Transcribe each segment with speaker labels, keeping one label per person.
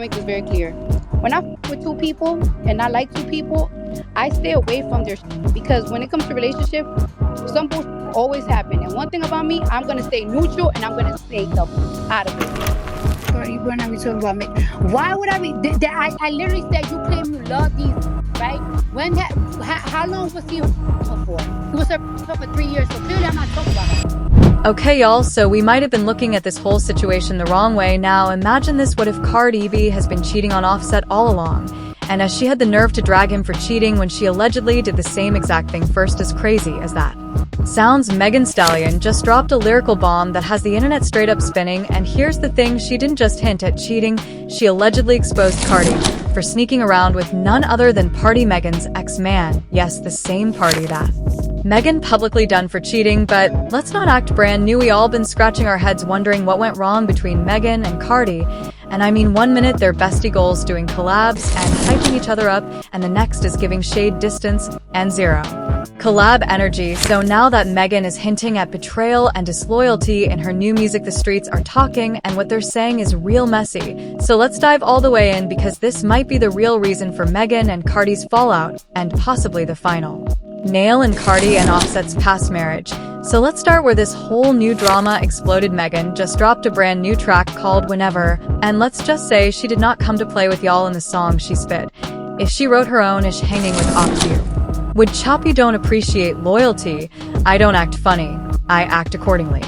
Speaker 1: make this very clear. When I with two people and I like two people, I stay away from their because when it comes to relationship, some bullshit always happen. And one thing about me, I'm gonna stay neutral and I'm gonna stay the out of it. Cardi, you're not talking about me. Why would I be? I literally said you claim you love these, right? When that? How long was he for? He was her for 3 years, so clearly I'm not talking about her.
Speaker 2: Okay, y'all, so we might have been looking at this whole situation the wrong way. Now, imagine this: what if Cardi B has been cheating on Offset all along? And as she had the nerve to drag him for cheating when she allegedly did the same exact thing first. As crazy as that sounds, Megan Stallion just dropped a lyrical bomb that has the internet straight up spinning. And here's the thing, she didn't just hint at cheating, she allegedly exposed Cardi for sneaking around with none other than Pardi, Megan's ex-man. Yes, the same Pardi that Megan publicly done for cheating. But let's not act brand new. We all been scratching our heads wondering what went wrong between Megan and Cardi. And I mean, 1 minute they're bestie goals doing collabs and hyping each other up, and the next is giving shade, distance, and zero collab energy. So now that Megan is hinting at betrayal and disloyalty in her new music, the streets are talking, and what they're saying is real messy. So let's dive all the way in, because this might be the real reason for Megan and Cardi's fallout, and possibly the final nail in Cardi and Offset's past marriage. So let's start where this whole new drama exploded. Megan just dropped a brand new track called Whenever, and let's just say she did not come to play with y'all in the song she spit. If she wrote her own ish hanging with Ops you would chop. You don't appreciate loyalty. I don't act funny, I act accordingly.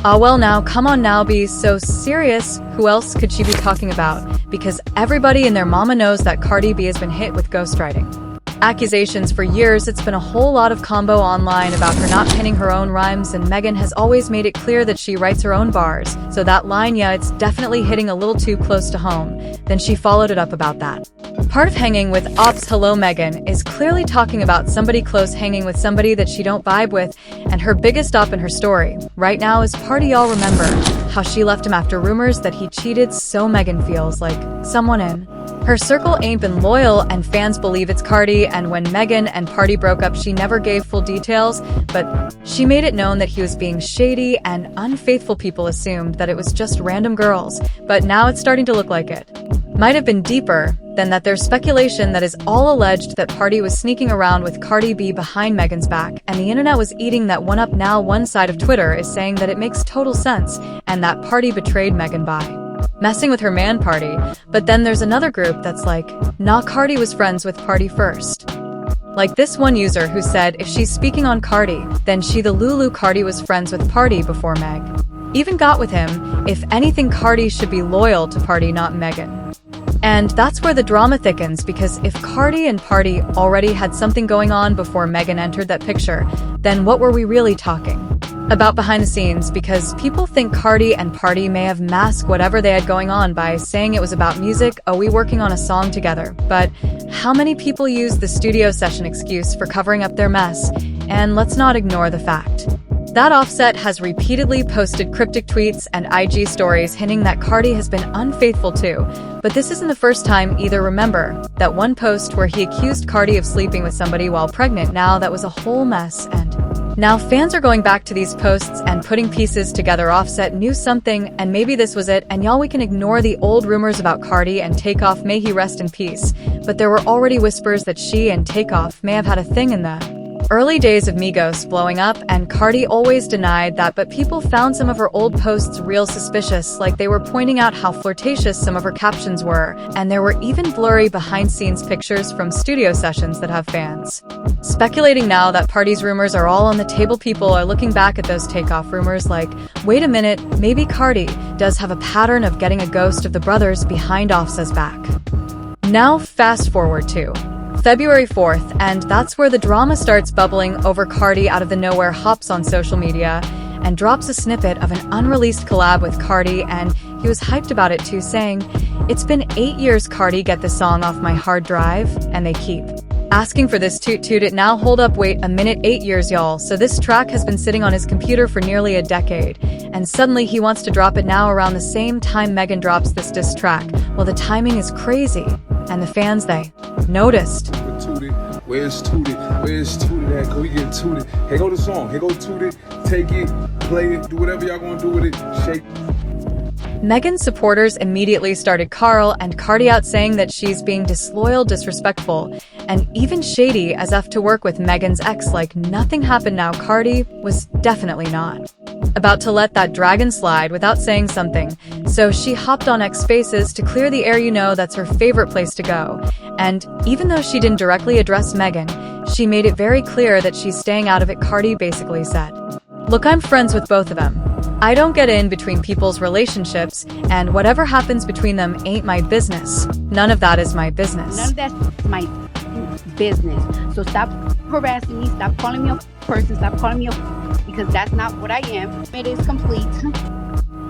Speaker 2: Ah well, now come on now, be so serious. Who else could she be talking about? Because everybody and their mama knows that Cardi B has been hit with ghostwriting accusations for years. It's been a whole lot of combo online about her not penning her own rhymes, and Megan has always made it clear that she writes her own bars. So that line, yeah, it's definitely hitting a little too close to home. Then she followed it up about that part of hanging with Ops. Hello, Megan is clearly talking about somebody close hanging with somebody that she don't vibe with, and her biggest op in her story right now is Pardi. Y'all remember how she left him after rumors that he cheated? So Megan feels like someone in her circle ain't been loyal, and fans believe it's Cardi. And when Megan and Pardi broke up, she never gave full details, but she made it known that he was being shady and unfaithful. People assumed that it was just random girls, but now it's starting to look like it might have been deeper than that. There's speculation that is all alleged that Pardi was sneaking around with Cardi B behind Megan's back, and the internet was eating that one up. Now one side of Twitter is saying that it makes total sense, and that Pardi betrayed Megan by messing with her man Pardi. But then there's another group that's like, nah, Cardi was friends with Pardi first. Like this one user who said if she's speaking on Cardi, then she the Lulu. Cardi was friends with Pardi before Meg even got with him. If anything, Cardi should be loyal to Pardi, not Megan. And that's where the drama thickens, because if Cardi and Pardi already had something going on before Megan entered that picture, then what were we really talking about behind the scenes? Because people think Cardi and Pardi may have masked whatever they had going on by saying it was about music. Oh, we working on a song together. But how many people use the studio session excuse for covering up their mess? And let's not ignore the fact that Offset has repeatedly posted cryptic tweets and IG stories hinting that Cardi has been unfaithful too. But this isn't the first time either. Remember that one post where he accused Cardi of sleeping with somebody while pregnant? Now that was a whole mess, and now fans are going back to these posts and putting pieces together. Offset knew something, and maybe this was it. And y'all, we can ignore the old rumors about Cardi and Takeoff, may he rest in peace, but there were already whispers that she and Takeoff may have had a thing in the early days of Migos blowing up, and Cardi always denied that, but people found some of her old posts real suspicious. Like they were pointing out how flirtatious some of her captions were, and there were even blurry behind-scenes pictures from studio sessions that have fans speculating now that Pardi's rumors are all on the table. People are looking back at those Takeoff rumors like, wait a minute, maybe Cardi does have a pattern of getting a ghost of the brothers behind Offset's back. Now fast forward to February 4th, and that's where the drama starts bubbling over. Cardi out of the nowhere hops on social media and drops a snippet of an unreleased collab with Cardi, and he was hyped about it too, saying, "It's been 8 years, Cardi, get this song off my hard drive," and they keep asking for this toot it. Now hold up, wait a minute, 8 years, y'all. So this track has been sitting on his computer for nearly a decade, and suddenly he wants to drop it now around the same time Megan drops this diss track. Well, the timing is crazy, and the fans, they noticed.
Speaker 3: Where's Tooted? Where's Tooted at? Can we get Tooted? Here go the song. Here go Tooted. Take it, play it, do whatever y'all gonna do with it. Shake.
Speaker 2: Megan's supporters immediately started Carl and Cardi out saying that she's being disloyal, disrespectful, and even shady, as if to work with Megan's ex like nothing happened. Now Cardi was definitely not about to let that dragon slide without saying something, so she hopped on X Spaces to clear the air. You know, that's her favorite place to go. And even though she didn't directly address Megan, she made it very clear that she's staying out of it. Cardi basically said, "Look, I'm friends with both of them. I don't get in between people's relationships, and whatever happens between them ain't my business. None of that is my business."
Speaker 1: None of that's my business. So stop harassing me. Stop calling me a person. Stop calling me because that's not what I am. It is complete.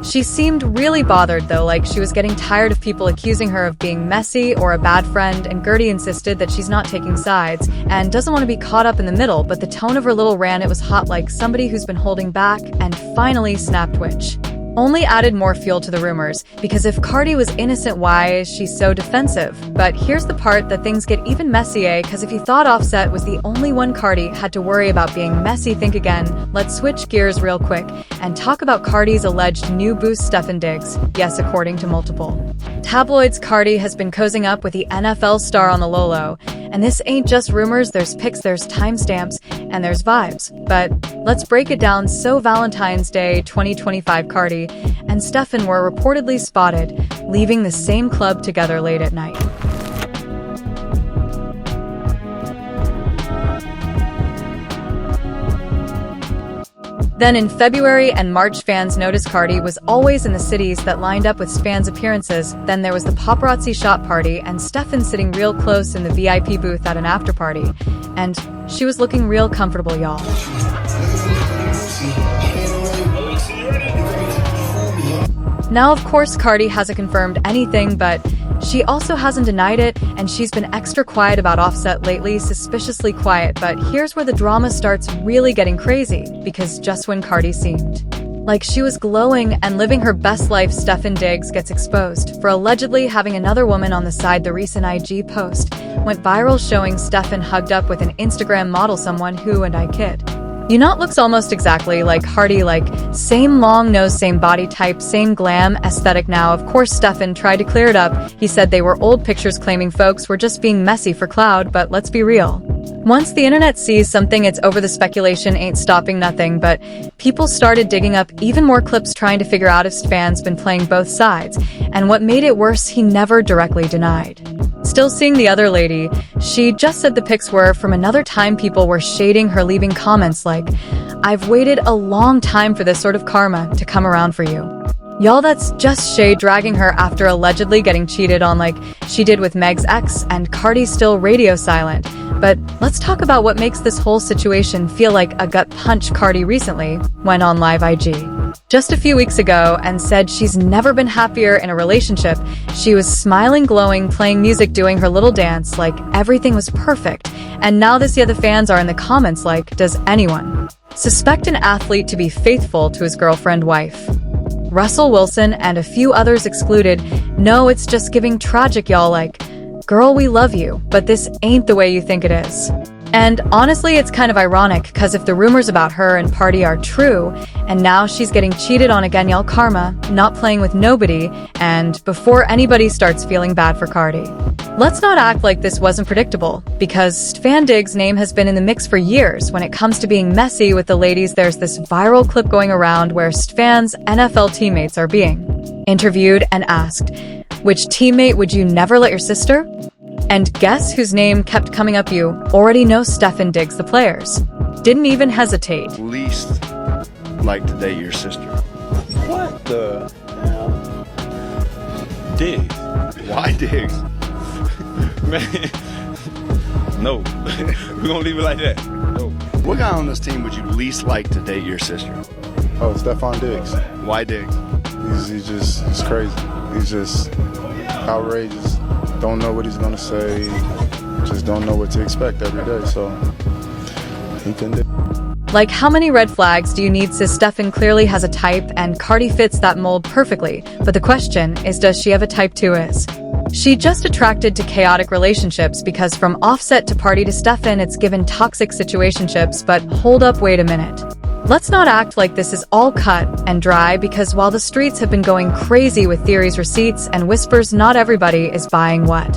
Speaker 2: She seemed really bothered though, like she was getting tired of people accusing her of being messy or a bad friend, and Gertie insisted that she's not taking sides and doesn't want to be caught up in the middle, but the tone of her little rant, it was hot, like somebody who's been holding back and finally snapped, which only added more fuel to the rumors, because if Cardi was innocent, why is she so defensive? But here's the part that things get even messier, because if you thought Offset was the only one Cardi had to worry about being messy, think again. Let's switch gears real quick and talk about Cardi's alleged new boost, Stefan Diggs. Yes, according to multiple tabloids, Cardi has been cozying up with the NFL star on the low. And this ain't just rumors, there's pics, there's timestamps, and there's vibes. But let's break it down. So Valentine's Day 2025, Cardi and Stefan were reportedly spotted leaving the same club together late at night. Then in February and March, fans noticed Cardi was always in the cities that lined up with fans' appearances. Then there was the paparazzi shot party and Stefan sitting real close in the VIP booth at an after party. And she was looking real comfortable, y'all. Now, of course, Cardi hasn't confirmed anything, but she also hasn't denied it, and she's been extra quiet about Offset lately, suspiciously quiet. But here's where the drama starts really getting crazy, because just when Cardi seemed like she was glowing and living her best life, Stefan Diggs gets exposed for allegedly having another woman on the side. The recent IG post went viral showing Stefan hugged up with an Instagram model, someone who, and I kid you not, looks almost exactly like Cardi, like same long nose, same body type, same glam aesthetic. Now, of course, Stefan tried to clear it up. He said they were old pictures, claiming folks were just being messy for clout, but let's be real. Once the internet sees something, it's over. The speculation ain't stopping nothing, but people started digging up even more clips trying to figure out if Stefan's been playing both sides, and what made it worse, he never directly denied still seeing the other lady. She just said the pics were from another time. People were shading her, leaving comments like, "I've waited a long time for this sort of karma to come around for you." Y'all, that's just shade, dragging her after allegedly getting cheated on like she did with Meg's ex, and Cardi still radio silent. But let's talk about what makes this whole situation feel like a gut punch. Cardi recently went on live IG just a few weeks ago and said she's never been happier in a relationship. She was smiling, glowing, playing music, doing her little dance, like everything was perfect. And now this year the fans are in the comments like, does anyone suspect an athlete to be faithful to his girlfriend, wife? Russell Wilson and a few others excluded. No, it's just giving tragic, y'all, like, girl, we love you, but this ain't the way you think it is. And honestly, it's kind of ironic, because if the rumors about her and Pardi are true, and now she's getting cheated on again, y'all, karma, not playing with nobody, and before anybody starts feeling bad for Cardi, let's not act like this wasn't predictable, because Stefan Diggs' name has been in the mix for years when it comes to being messy with the ladies. There's this viral clip going around where Stefan's NFL teammates are being interviewed and asked, which teammate would you never let your sister? And guess whose name kept coming up? You already know, Stefan Diggs. The players didn't even hesitate.
Speaker 4: Least like to date your sister.
Speaker 5: What the hell? Diggs.
Speaker 4: Why Diggs?
Speaker 5: Man. No. We're gonna leave it like that. No.
Speaker 4: What guy on this team would you least like to date your sister?
Speaker 6: Oh, Stefan Diggs.
Speaker 4: Why Diggs?
Speaker 6: He's crazy. He's just outrageous. Don't know what he's gonna say. Just don't know what to expect every day. So he can do.
Speaker 2: Like, how many red flags do you need? Sis Stefan clearly has a type, and Cardi fits that mold perfectly. But the question is, does she have a type too? Is she just attracted to chaotic relationships? Because from Offset to Pardi to Stefan, it's given toxic situationships. But hold up, wait a minute. Let's not act like this is all cut and dry, because while the streets have been going crazy with theories, receipts, and whispers, not everybody is buying what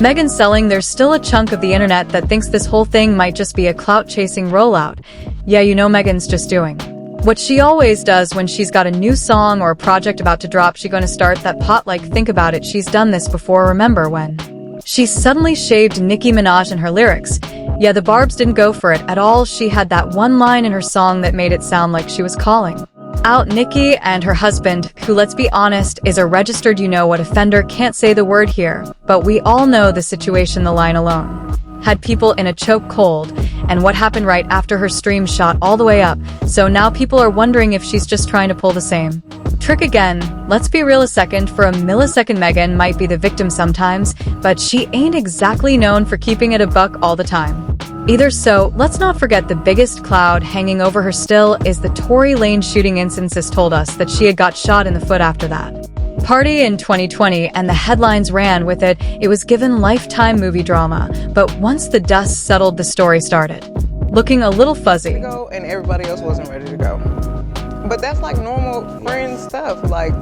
Speaker 2: Megan's selling. There's still a chunk of the internet that thinks this whole thing might just be a clout-chasing rollout. Yeah, you know Megan's just doing what she always does when she's got a new song or a project about to drop. She's gonna start that pot. Like, think about it, she's done this before. Remember when she suddenly shaved Nicki Minaj in her lyrics? Yeah, the barbs didn't go for it at all. She had that one line in her song that made it sound like she was calling out Nicki and her husband, who, let's be honest, is a registered you-know-what offender. Can't say the word here, but we all know the situation. The line alone had people in a choke cold, and what happened right after her stream shot all the way up. So now people are wondering if she's just trying to pull the same trick again. Let's be real a second. For a millisecond, Megan might be the victim sometimes, but she ain't exactly known for keeping it a buck all the time either. So let's not forget the biggest cloud hanging over her still is the Tory Lanez shooting incident. Sis told us that she had got shot in the foot after that party in 2020, and the headlines ran with it. It was given Lifetime movie drama, but once the dust settled, the story started looking a little fuzzy.
Speaker 7: And everybody else wasn't ready to go. But that's like normal friend stuff. Like,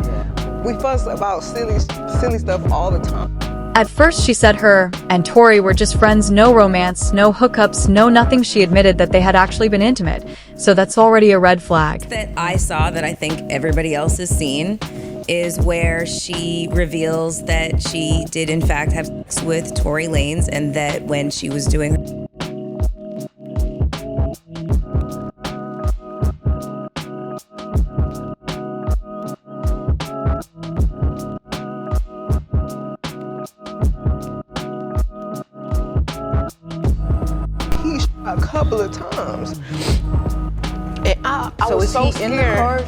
Speaker 7: we fuss about silly stuff all the time.
Speaker 2: At first, she said her and Tory were just friends, no romance, no hookups, no nothing. She admitted that they had actually been intimate, so that's already a red flag.
Speaker 8: That I saw that I think everybody else has seen is where she reveals that she did in fact have sex with Tory Lanez, and that when she was doing
Speaker 7: he shot a couple of times. And I
Speaker 9: So
Speaker 7: was
Speaker 9: is
Speaker 7: so
Speaker 9: he
Speaker 7: scared.
Speaker 9: in the car,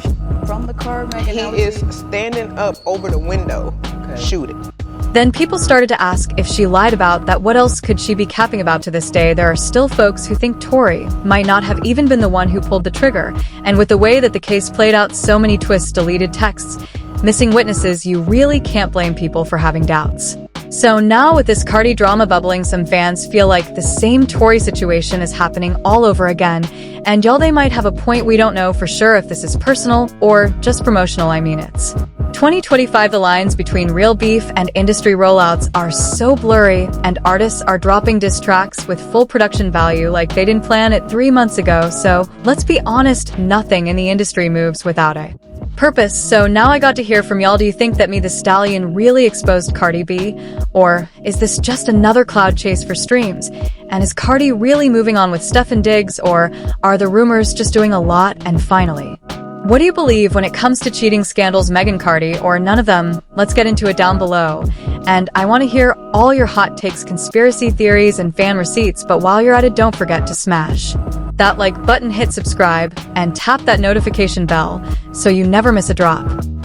Speaker 9: from the car, Megan?
Speaker 7: He
Speaker 9: How
Speaker 7: is standing up over the window, shooting.
Speaker 2: Then people started to ask if she lied about that. What else could she be capping about? To this day, there are still folks who think Tory might not have even been the one who pulled the trigger. And with the way that the case played out, so many twists, deleted texts, missing witnesses, you really can't blame people for having doubts. So now with this Cardi drama bubbling, some fans feel like the same Tory situation is happening all over again. And y'all, they might have a point. We don't know for sure if this is personal or just promotional. I mean, it's 2025. The lines between real beef and industry rollouts are so blurry, and artists are dropping diss tracks with full production value like they didn't plan it 3 months ago. So let's be honest, nothing in the industry moves without a purpose. So now I got to hear from y'all. Do you think that the Stallion really exposed Cardi B? Or is this just another cloud chase for streams? And is Cardi really moving on with Stefan Diggs, or are the rumors just doing a lot? And finally, what do you believe when it comes to cheating scandals, Megan, Cardi, or none of them? Let's get into it down below. And I want to hear all your hot takes, conspiracy theories, and fan receipts. But while you're at it, don't forget to smash that like button, hit subscribe, and tap that notification bell so you never miss a drop.